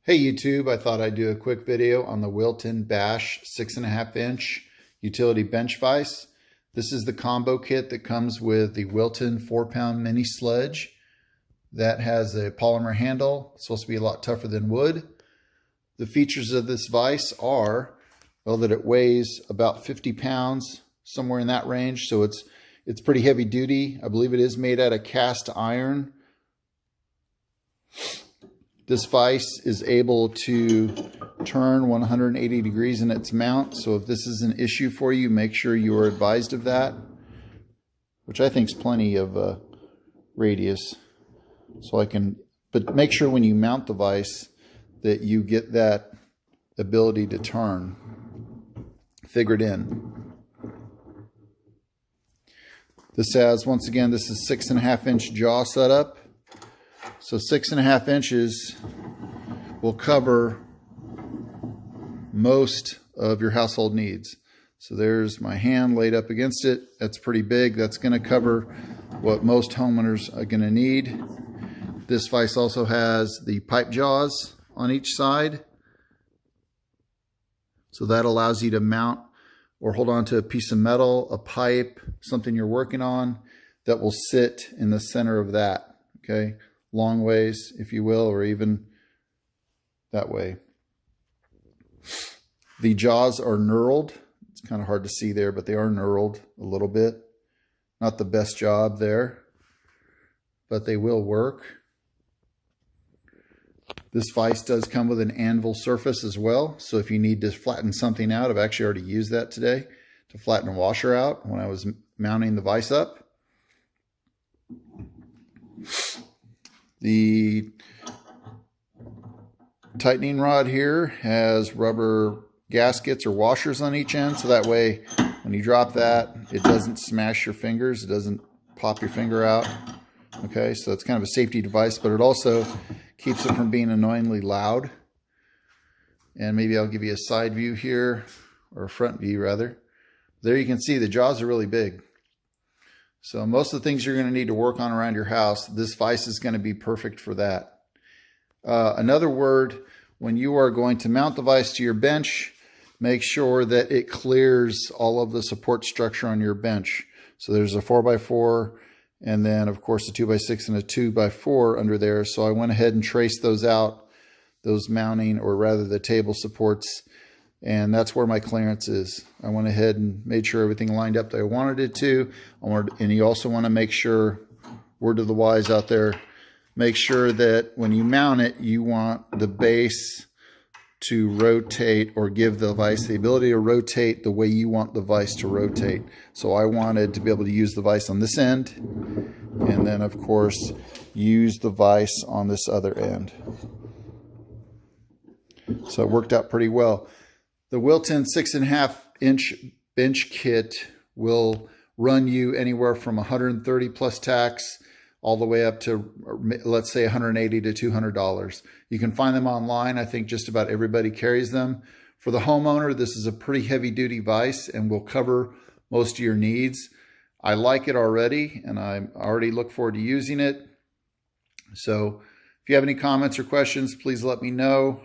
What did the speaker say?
Hey YouTube, I thought I'd do a quick video on the Wilton BASH 6.5 inch utility bench vise. This is the combo kit that comes with the Wilton 4-pound mini sledge that has a polymer handle. It's supposed to be a lot tougher than wood. The features of this vise are, well, that it weighs about 50 pounds, somewhere in that range. So it's pretty heavy duty. I believe it is made out of cast iron. This vise is able to turn 180 degrees in its mount. So if this is an issue for you, make sure you are advised of that, which I think is plenty of radius. But make sure when you mount the vise that you get that ability to turn figured in. This has, once again, this is 6.5 inch jaw setup. So 6.5 inches will cover most of your household needs. So there's my hand laid up against it. That's pretty big. That's going to cover what most homeowners are going to need. This vise also has the pipe jaws on each side. So that allows you to mount or hold on to a piece of metal, a pipe, something you're working on that will sit in the center of that. Okay. Long ways, if you will, or even that way. The jaws are knurled. It's kind of hard to see there, but they are knurled a little bit. Not the best job there, but they will work. This vise does come with an Anvil Surface as well, so if you need to flatten something out, I've actually already used that today to flatten a washer out when I was mounting the vise up. The tightening rod here has rubber gaskets or washers on each end, so that way when you drop that, it doesn't smash your fingers, it doesn't pop your finger out. Okay, so it's kind of a safety device, but it also keeps it from being annoyingly loud. And maybe I'll give you a side view here, or a front view rather. There you can see the jaws are really big. So most of the things you're going to need to work on around your house, this vise is going to be perfect for that. Another word, when you are going to mount the vise to your bench, make sure that it clears all of the support structure on your bench. So there's a 4x4 and then of course a 2x6 and a 2x4 under there. So I went ahead and traced those out, those mounting, or rather the table supports. And that's where my clearance is. I went ahead and made sure everything lined up that I wanted it to. And you also want to make sure, word to the wise out there, make sure that when you mount it, you want the base to rotate or give the vise the ability to rotate the way you want the vise to rotate. So I wanted to be able to use the vise on this end, and then of course use the vise on this other end. So it worked out pretty well. The Wilton 6.5 inch bench kit will run you anywhere from 130 plus tax all the way up to, let's say, $180 to $200. You can find them online. I think just about everybody carries them. For the homeowner, this is a pretty heavy duty vise and will cover most of your needs. I like it already, and I already look forward to using it. So if you have any comments or questions, please let me know.